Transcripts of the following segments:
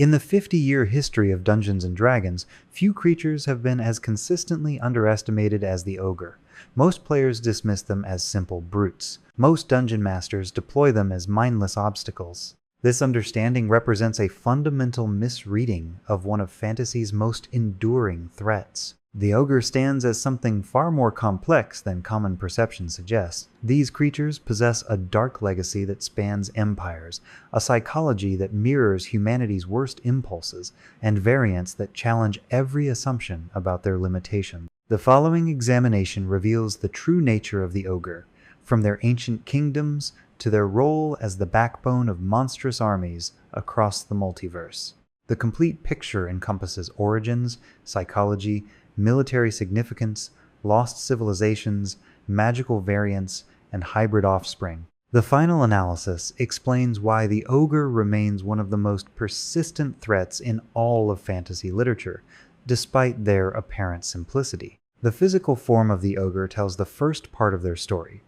In the 50-year history of Dungeons & Dragons, few creatures have been as consistently underestimated as the ogre. Most players dismiss them as simple brutes. Most dungeon masters deploy them as mindless obstacles. This understanding represents a fundamental misreading of one of fantasy's most enduring threats. The ogre stands as something far more complex than common perception suggests. These creatures possess a dark legacy that spans empires, a psychology that mirrors humanity's worst impulses, and variants that challenge every assumption about their limitations. The following examination reveals the true nature of the ogre, from their ancient kingdoms to their role as the backbone of monstrous armies across the multiverse. The complete picture encompasses origins, psychology, military significance, lost civilizations, magical variants, and hybrid offspring. The final analysis explains why the ogre remains one of the most persistent threats in all of fantasy literature, despite their apparent simplicity. The physical form of the ogre tells the first part of their story.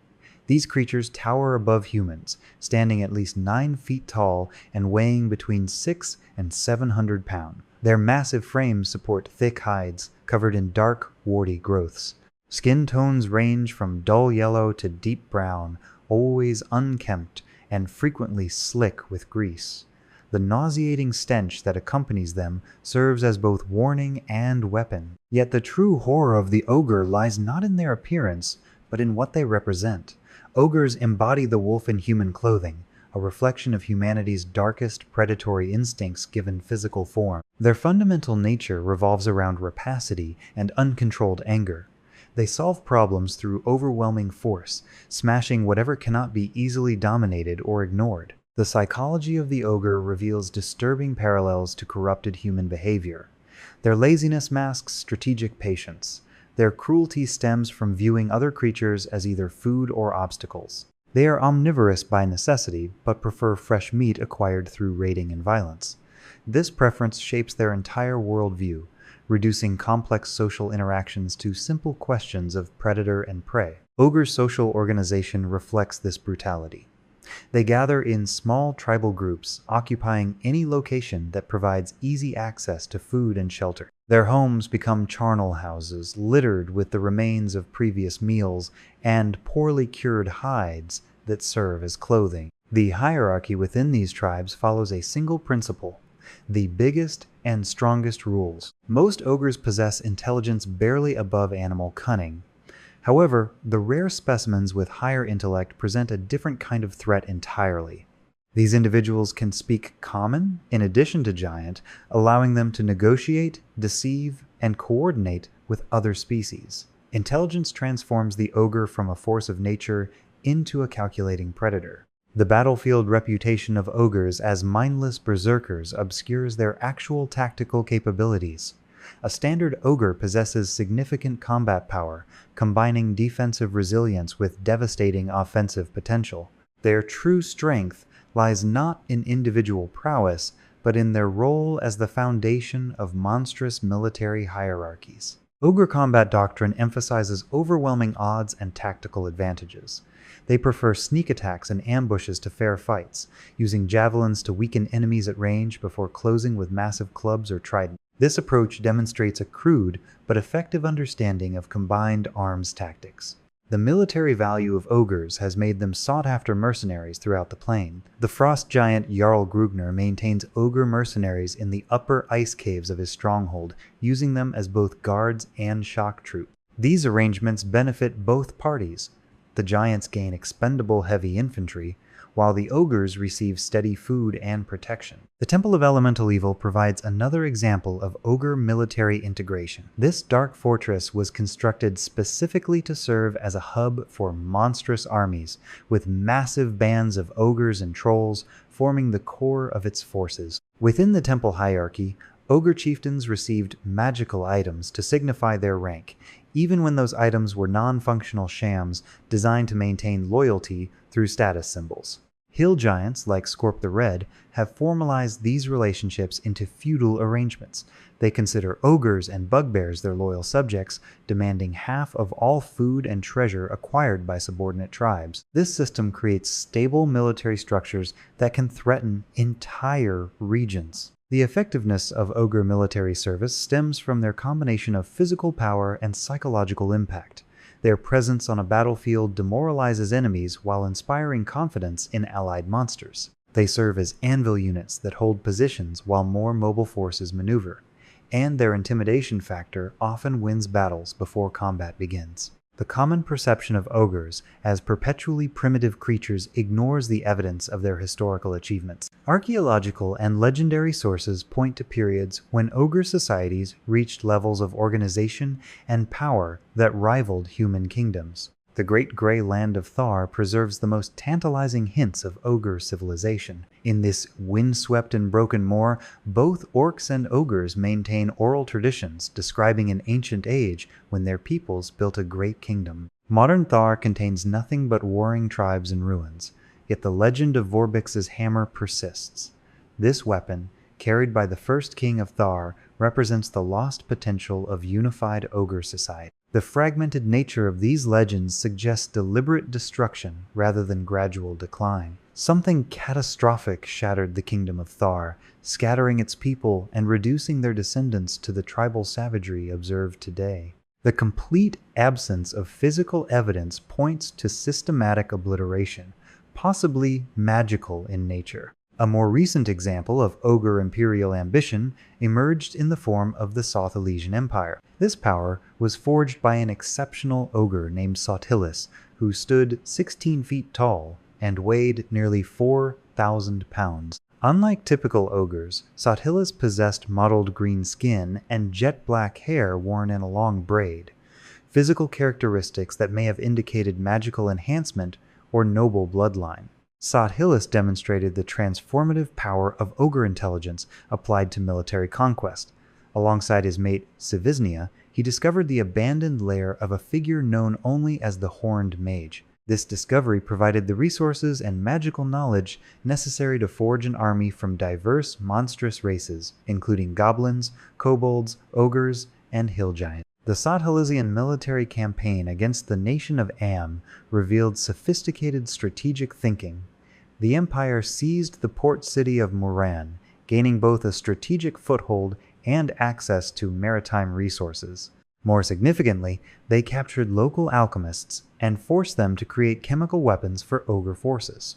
These creatures tower above humans, standing at least 9 feet tall and weighing between 600 and 700 pounds. Their massive frames support thick hides covered in dark, warty growths. Skin tones range from dull yellow to deep brown, always unkempt and frequently slick with grease. The nauseating stench that accompanies them serves as both warning and weapon. Yet the true horror of the ogre lies not in their appearance, but in what they represent. Ogres embody the wolf in human clothing, a reflection of humanity's darkest predatory instincts given physical form. Their fundamental nature revolves around rapacity and uncontrolled anger. They solve problems through overwhelming force, smashing whatever cannot be easily dominated or ignored. The psychology of the ogre reveals disturbing parallels to corrupted human behavior. Their laziness masks strategic patience. Their cruelty stems from viewing other creatures as either food or obstacles. They are omnivorous by necessity, but prefer fresh meat acquired through raiding and violence. This preference shapes their entire worldview, reducing complex social interactions to simple questions of predator and prey. Ogre's social organization reflects this brutality. They gather in small tribal groups, occupying any location that provides easy access to food and shelter. Their homes become charnel houses, littered with the remains of previous meals and poorly cured hides that serve as clothing. The hierarchy within these tribes follows a single principle: the biggest and strongest rules. Most ogres possess intelligence barely above animal cunning. However, the rare specimens with higher intellect present a different kind of threat entirely. These individuals can speak Common in addition to Giant, allowing them to negotiate, deceive, and coordinate with other species. Intelligence transforms the ogre from a force of nature into a calculating predator. The battlefield reputation of ogres as mindless berserkers obscures their actual tactical capabilities. A standard ogre possesses significant combat power, combining defensive resilience with devastating offensive potential. Their true strength lies not in individual prowess, but in their role as the foundation of monstrous military hierarchies. Ogre combat doctrine emphasizes overwhelming odds and tactical advantages. They prefer sneak attacks and ambushes to fair fights, using javelins to weaken enemies at range before closing with massive clubs or tridents. This approach demonstrates a crude but effective understanding of combined arms tactics. The military value of ogres has made them sought-after mercenaries throughout the plane. The frost giant Jarl Grugner maintains ogre mercenaries in the upper ice caves of his stronghold, using them as both guards and shock troops. These arrangements benefit both parties. The giants gain expendable heavy infantry, while the ogres receive steady food and protection. The Temple of Elemental Evil provides another example of ogre military integration. This dark fortress was constructed specifically to serve as a hub for monstrous armies, with massive bands of ogres and trolls forming the core of its forces. Within the temple hierarchy, ogre chieftains received magical items to signify their rank, even when those items were non-functional shams designed to maintain loyalty through status symbols. Hill giants, like Scorp the Red, have formalized these relationships into feudal arrangements. They consider ogres and bugbears their loyal subjects, demanding half of all food and treasure acquired by subordinate tribes. This system creates stable military structures that can threaten entire regions. The effectiveness of ogre military service stems from their combination of physical power and psychological impact. Their presence on a battlefield demoralizes enemies while inspiring confidence in allied monsters. They serve as anvil units that hold positions while more mobile forces maneuver, and their intimidation factor often wins battles before combat begins. The common perception of ogres as perpetually primitive creatures ignores the evidence of their historical achievements. Archaeological and legendary sources point to periods when ogre societies reached levels of organization and power that rivaled human kingdoms. The Great Grey Land of Thar preserves the most tantalizing hints of ogre civilization. In this windswept and broken moor, both orcs and ogres maintain oral traditions describing an ancient age when their peoples built a great kingdom. Modern Thar contains nothing but warring tribes and ruins, yet the legend of Vorbix's hammer persists. This weapon, carried by the first king of Thar, represents the lost potential of unified ogre society. The fragmented nature of these legends suggests deliberate destruction rather than gradual decline. Something catastrophic shattered the kingdom of Thar, scattering its people and reducing their descendants to the tribal savagery observed today. The complete absence of physical evidence points to systematic obliteration, possibly magical in nature. A more recent example of ogre imperial ambition emerged in the form of the Soth-Elysian Empire. This power was forged by an exceptional ogre named Sotilis, who stood 16 feet tall and weighed nearly 4,000 pounds. Unlike typical ogres, Sotilis possessed mottled green skin and jet black hair worn in a long braid, physical characteristics that may have indicated magical enhancement or noble bloodline. Sotilis demonstrated the transformative power of ogre intelligence applied to military conquest. Alongside his mate Sivisnia, he discovered the abandoned lair of a figure known only as the Horned Mage. This discovery provided the resources and magical knowledge necessary to forge an army from diverse, monstrous races, including goblins, kobolds, ogres, and hill giants. The Soth-Elysian military campaign against the nation of Am revealed sophisticated strategic thinking. The Empire seized the port city of Moran, gaining both a strategic foothold and access to maritime resources. More significantly, they captured local alchemists and forced them to create chemical weapons for ogre forces.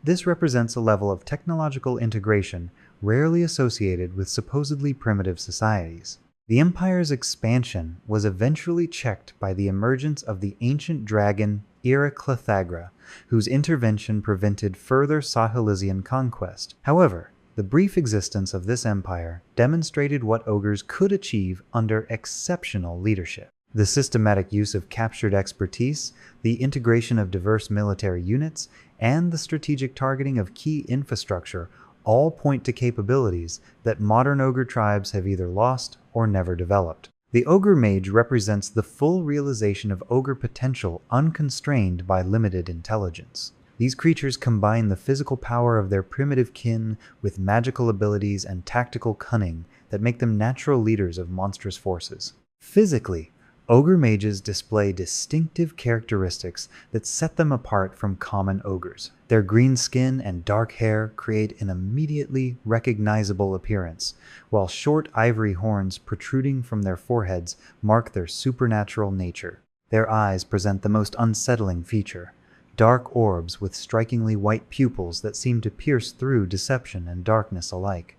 This represents a level of technological integration rarely associated with supposedly primitive societies. The Empire's expansion was eventually checked by the emergence of the ancient dragon Iraclathagra, whose intervention prevented further Soth-Elysian conquest. However, the brief existence of this empire demonstrated what ogres could achieve under exceptional leadership. The systematic use of captured expertise, the integration of diverse military units, and the strategic targeting of key infrastructure all point to capabilities that modern ogre tribes have either lost or never developed. The ogre mage represents the full realization of ogre potential unconstrained by limited intelligence. These creatures combine the physical power of their primitive kin with magical abilities and tactical cunning that make them natural leaders of monstrous forces. Physically, ogre mages display distinctive characteristics that set them apart from common ogres. Their green skin and dark hair create an immediately recognizable appearance, while short ivory horns protruding from their foreheads mark their supernatural nature. Their eyes present the most unsettling feature: dark orbs with strikingly white pupils that seem to pierce through deception and darkness alike.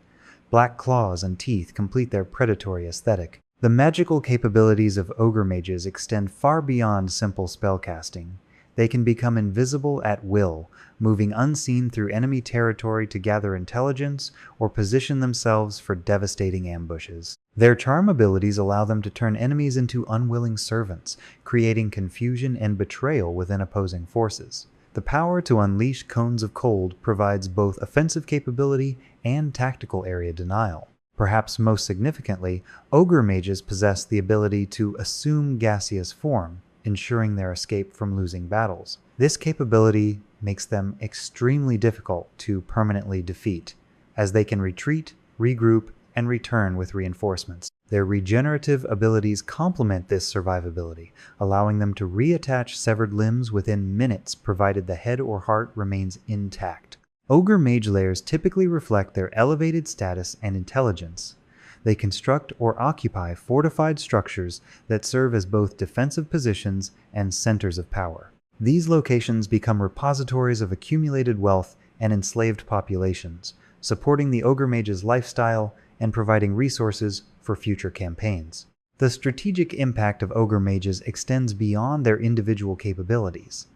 Black claws and teeth complete their predatory aesthetic. The magical capabilities of ogre mages extend far beyond simple spellcasting. They can become invisible at will, moving unseen through enemy territory to gather intelligence or position themselves for devastating ambushes. Their charm abilities allow them to turn enemies into unwilling servants, creating confusion and betrayal within opposing forces. The power to unleash cones of cold provides both offensive capability and tactical area denial. Perhaps most significantly, ogre mages possess the ability to assume gaseous form, ensuring their escape from losing battles. This capability makes them extremely difficult to permanently defeat, as they can retreat, regroup, and return with reinforcements. Their regenerative abilities complement this survivability, allowing them to reattach severed limbs within minutes provided the head or heart remains intact. Ogre mage layers typically reflect their elevated status and intelligence. They construct or occupy fortified structures that serve as both defensive positions and centers of power. These locations become repositories of accumulated wealth and enslaved populations, supporting the ogre mage's lifestyle and providing resources for future campaigns. The strategic impact of ogre mages extends beyond their individual capabilities.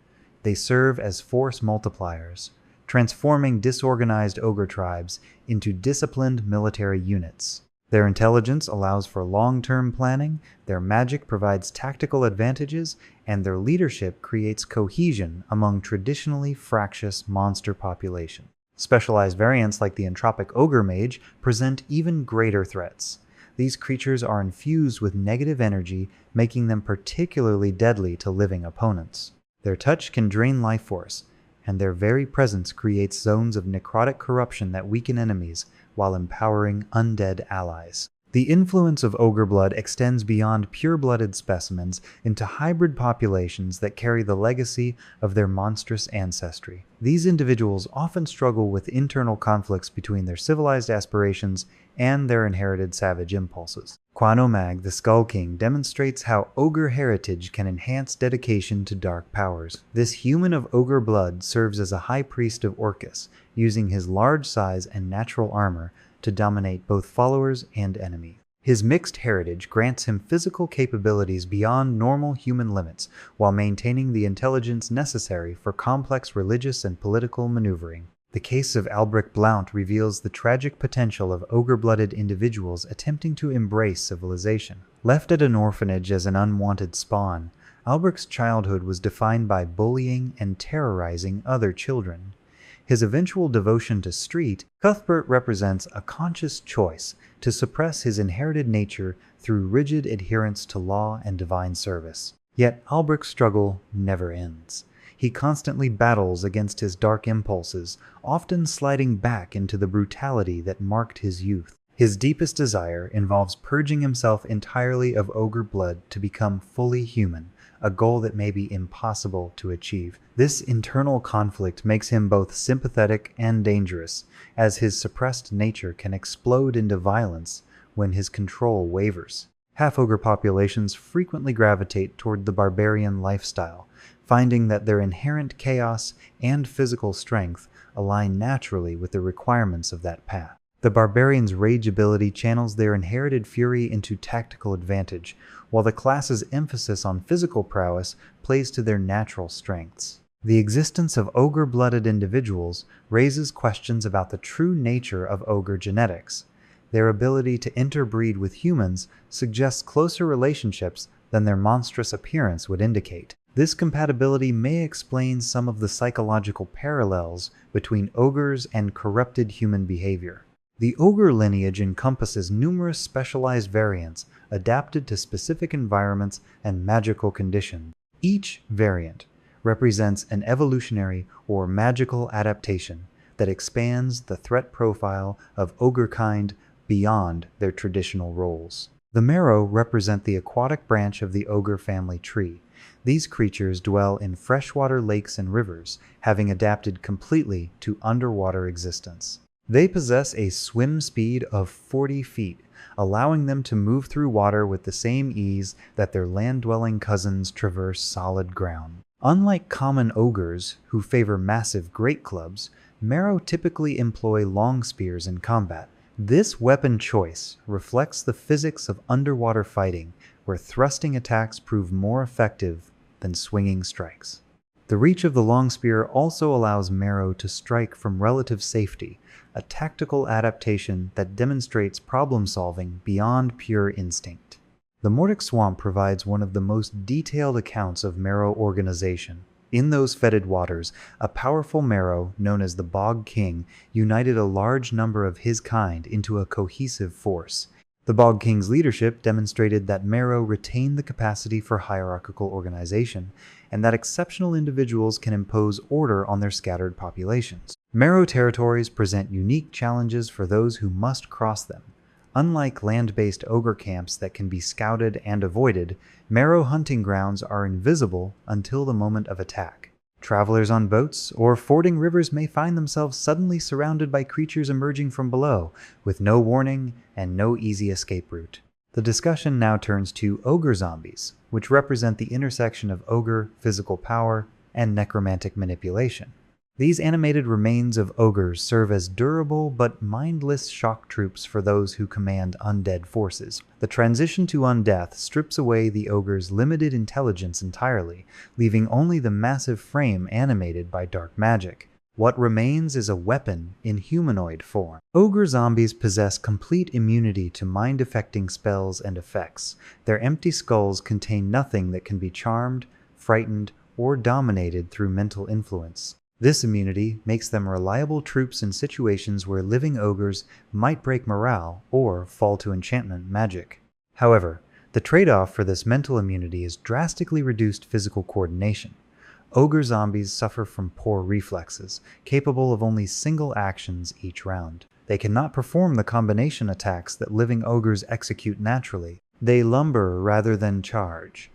They serve as force multipliers, transforming disorganized ogre tribes into disciplined military units. Their intelligence allows for long-term planning, their magic provides tactical advantages, and their leadership creates cohesion among traditionally fractious monster populations. Specialized variants like the entropic ogre mage present even greater threats. These creatures are infused with negative energy, making them particularly deadly to living opponents. Their touch can drain life force, and their very presence creates zones of necrotic corruption that weaken enemies while empowering undead allies. The influence of ogre blood extends beyond pure-blooded specimens into hybrid populations that carry the legacy of their monstrous ancestry. These individuals often struggle with internal conflicts between their civilized aspirations and their inherited savage impulses. Quanomag, the Skull King, demonstrates how ogre heritage can enhance dedication to dark powers. This human of ogre blood serves as a high priest of Orcus, using his large size and natural armor to dominate both followers and enemies. His mixed heritage grants him physical capabilities beyond normal human limits, while maintaining the intelligence necessary for complex religious and political maneuvering. The case of Albric Blount reveals the tragic potential of ogre-blooded individuals attempting to embrace civilization. Left at an orphanage as an unwanted spawn, Albric's childhood was defined by bullying and terrorizing other children. His eventual devotion to street, Cuthbert represents a conscious choice to suppress his inherited nature through rigid adherence to law and divine service. Yet Albric's struggle never ends. He constantly battles against his dark impulses, often sliding back into the brutality that marked his youth. His deepest desire involves purging himself entirely of ogre blood to become fully human, a goal that may be impossible to achieve. This internal conflict makes him both sympathetic and dangerous, as his suppressed nature can explode into violence when his control wavers. Half-ogre populations frequently gravitate toward the barbarian lifestyle, finding that their inherent chaos and physical strength align naturally with the requirements of that path. The barbarian's rage ability channels their inherited fury into tactical advantage, while the class's emphasis on physical prowess plays to their natural strengths. The existence of ogre-blooded individuals raises questions about the true nature of ogre genetics. Their ability to interbreed with humans suggests closer relationships than their monstrous appearance would indicate. This compatibility may explain some of the psychological parallels between ogres and corrupted human behavior. The ogre lineage encompasses numerous specialized variants adapted to specific environments and magical conditions. Each variant represents an evolutionary or magical adaptation that expands the threat profile of ogre kind beyond their traditional roles. The Marrow represent the aquatic branch of the ogre family tree. These creatures dwell in freshwater lakes and rivers, having adapted completely to underwater existence. They possess a swim speed of 40 feet, allowing them to move through water with the same ease that their land-dwelling cousins traverse solid ground. Unlike common ogres, who favor massive great clubs, Marrow typically employ long spears in combat. This weapon choice reflects the physics of underwater fighting, where thrusting attacks prove more effective than swinging strikes. The reach of the long spear also allows Marrow to strike from relative safety, a tactical adaptation that demonstrates problem-solving beyond pure instinct. The Mordic Swamp provides one of the most detailed accounts of Marrow organization. In those fetid waters, a powerful Marrow, known as the Bog King, united a large number of his kind into a cohesive force. The Bog King's leadership demonstrated that Marrow retained the capacity for hierarchical organization, and that exceptional individuals can impose order on their scattered populations. Marrow territories present unique challenges for those who must cross them. Unlike land-based ogre camps that can be scouted and avoided, Marrow hunting grounds are invisible until the moment of attack. Travelers on boats or fording rivers may find themselves suddenly surrounded by creatures emerging from below, with no warning and no easy escape route. The discussion now turns to ogre zombies, which represent the intersection of ogre, physical power, and necromantic manipulation. These animated remains of ogres serve as durable but mindless shock troops for those who command undead forces. The transition to undeath strips away the ogre's limited intelligence entirely, leaving only the massive frame animated by dark magic. What remains is a weapon in humanoid form. Ogre zombies possess complete immunity to mind-affecting spells and effects. Their empty skulls contain nothing that can be charmed, frightened, or dominated through mental influence. This immunity makes them reliable troops in situations where living ogres might break morale or fall to enchantment magic. However, the trade-off for this mental immunity is drastically reduced physical coordination. Ogre zombies suffer from poor reflexes, capable of only single actions each round. They cannot perform the combination attacks that living ogres execute naturally. They lumber rather than charge.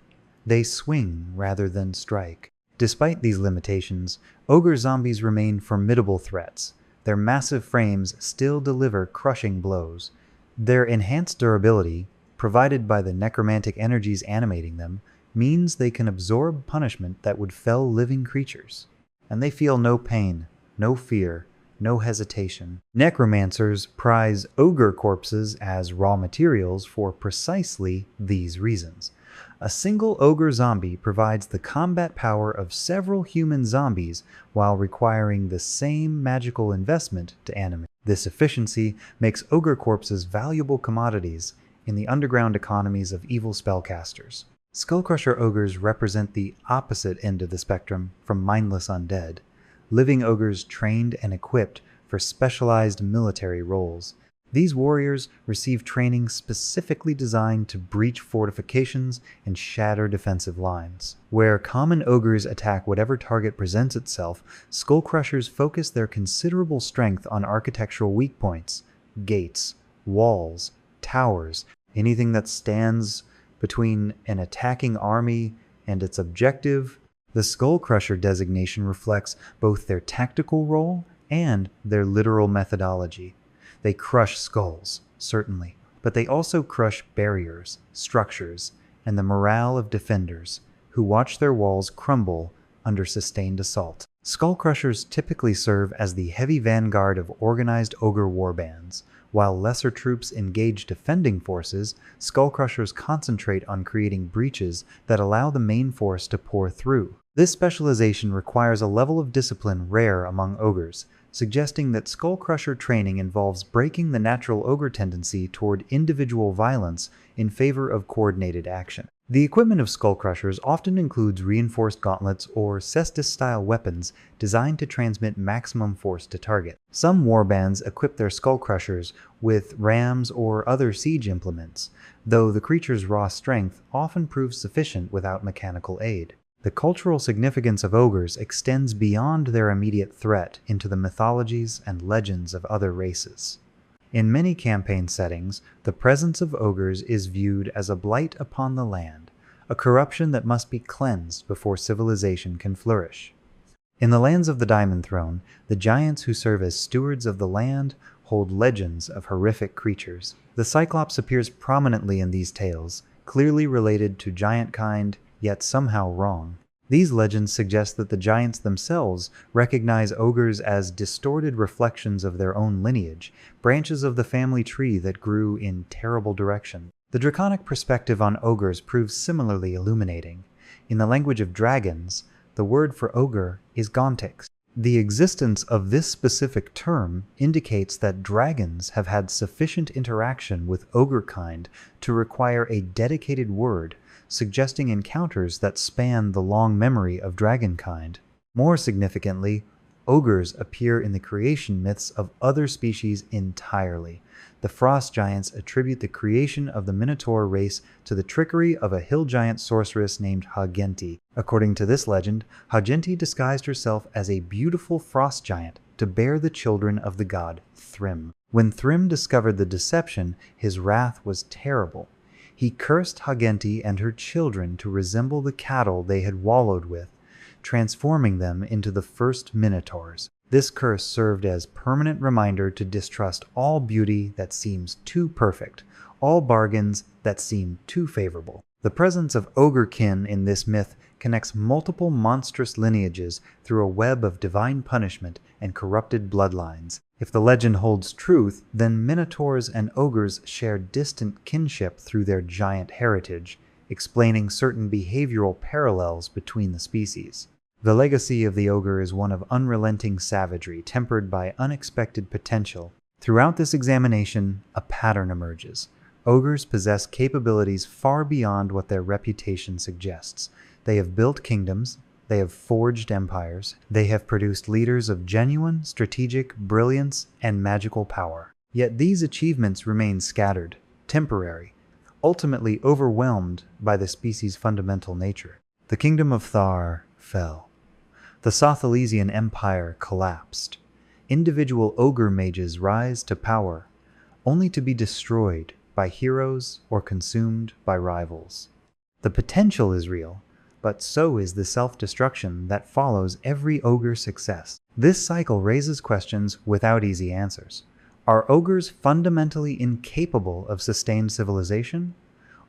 They swing rather than strike. Despite these limitations, ogre zombies remain formidable threats. Their massive frames still deliver crushing blows. Their enhanced durability, provided by the necromantic energies animating them, means they can absorb punishment that would fell living creatures. And they feel no pain, no fear, no hesitation. Necromancers prize ogre corpses as raw materials for precisely these reasons. A single ogre zombie provides the combat power of several human zombies while requiring the same magical investment to animate. This efficiency makes ogre corpses valuable commodities in the underground economies of evil spellcasters. Skullcrusher ogres represent the opposite end of the spectrum from mindless undead, living ogres trained and equipped for specialized military roles. These warriors receive training specifically designed to breach fortifications and shatter defensive lines. Where common ogres attack whatever target presents itself, Skullcrushers focus their considerable strength on architectural weak points, gates, walls, towers, anything that stands between an attacking army and its objective. The Skullcrusher designation reflects both their tactical role and their literal methodology. They crush skulls, certainly, but they also crush barriers, structures, and the morale of defenders, who watch their walls crumble under sustained assault. Skullcrushers typically serve as the heavy vanguard of organized ogre warbands. While lesser troops engage defending forces, Skullcrushers concentrate on creating breaches that allow the main force to pour through. This specialization requires a level of discipline rare among ogres, suggesting that Skullcrusher training involves breaking the natural ogre tendency toward individual violence in favor of coordinated action. The equipment of Skullcrushers often includes reinforced gauntlets or cestus-style weapons designed to transmit maximum force to target. Some warbands equip their Skullcrushers with rams or other siege implements, though the creature's raw strength often proves sufficient without mechanical aid. The cultural significance of ogres extends beyond their immediate threat into the mythologies and legends of other races. In many campaign settings, the presence of ogres is viewed as a blight upon the land, a corruption that must be cleansed before civilization can flourish. In the lands of the Diamond Throne, the giants who serve as stewards of the land hold legends of horrific creatures. The Cyclops appears prominently in these tales, clearly related to giant kind, yet somehow wrong. These legends suggest that the giants themselves recognize ogres as distorted reflections of their own lineage, branches of the family tree that grew in terrible direction. The draconic perspective on ogres proves similarly illuminating. In the language of dragons, the word for ogre is Gontix. The existence of this specific term indicates that dragons have had sufficient interaction with ogre kind to require a dedicated word, suggesting encounters that span the long memory of dragonkind. More significantly, ogres appear in the creation myths of other species entirely. The frost giants attribute the creation of the Minotaur race to the trickery of a hill giant sorceress named Hagenti. According to this legend, Hagenti disguised herself as a beautiful frost giant to bear the children of the god Thrym. When Thrym discovered the deception, his wrath was terrible. He cursed Hagenti and her children to resemble the cattle they had wallowed with. transforming them into the first minotaurs. This curse served as permanent reminder to distrust all beauty that seems too perfect, all bargains that seem too favorable. The presence of ogrekin in this myth connects multiple monstrous lineages through a web of divine punishment and corrupted bloodlines. If the legend holds truth, then minotaurs and ogres share distant kinship through their giant heritage, explaining certain behavioral parallels between the species. The legacy of the ogre is one of unrelenting savagery, tempered by unexpected potential. Throughout this examination, a pattern emerges. Ogres possess capabilities far beyond what their reputation suggests. They have built kingdoms, they have forged empires, they have produced leaders of genuine, strategic brilliance and magical power. Yet these achievements remain scattered, temporary, ultimately overwhelmed by the species' fundamental nature. The kingdom of Thar fell. The Sothalesian Empire collapsed. Individual ogre mages rise to power, only to be destroyed by heroes or consumed by rivals. The potential is real, but so is the self-destruction that follows every ogre success. This cycle raises questions without easy answers. Are ogres fundamentally incapable of sustained civilization?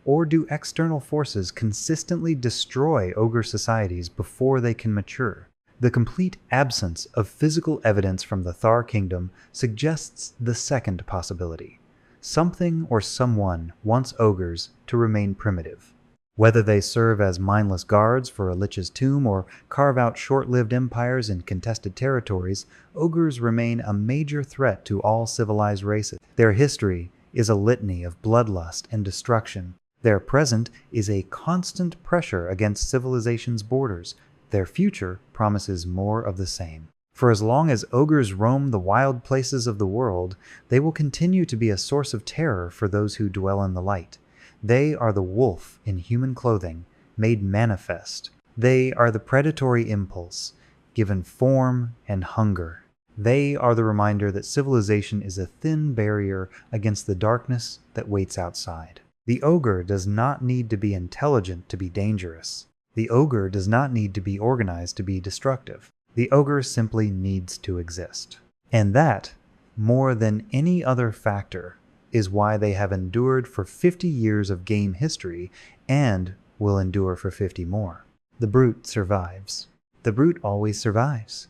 Or do external forces consistently destroy ogre societies before they can mature? The complete absence of physical evidence from the Thar kingdom suggests the second possibility. Something or someone wants ogres to remain primitive. Whether they serve as mindless guards for a lich's tomb or carve out short-lived empires in contested territories, ogres remain a major threat to all civilized races. Their history is a litany of bloodlust and destruction. Their present is a constant pressure against civilization's borders. Their future promises more of the same. For as long as ogres roam the wild places of the world, they will continue to be a source of terror for those who dwell in the light. They are the wolf in human clothing, made manifest. They are the predatory impulse, given form and hunger. They are the reminder that civilization is a thin barrier against the darkness that waits outside. The ogre does not need to be intelligent to be dangerous. The ogre does not need to be organized to be destructive. The ogre simply needs to exist. And that, more than any other factor, is why they have endured for 50 years of game history and will endure for 50 more. The brute survives. The brute always survives.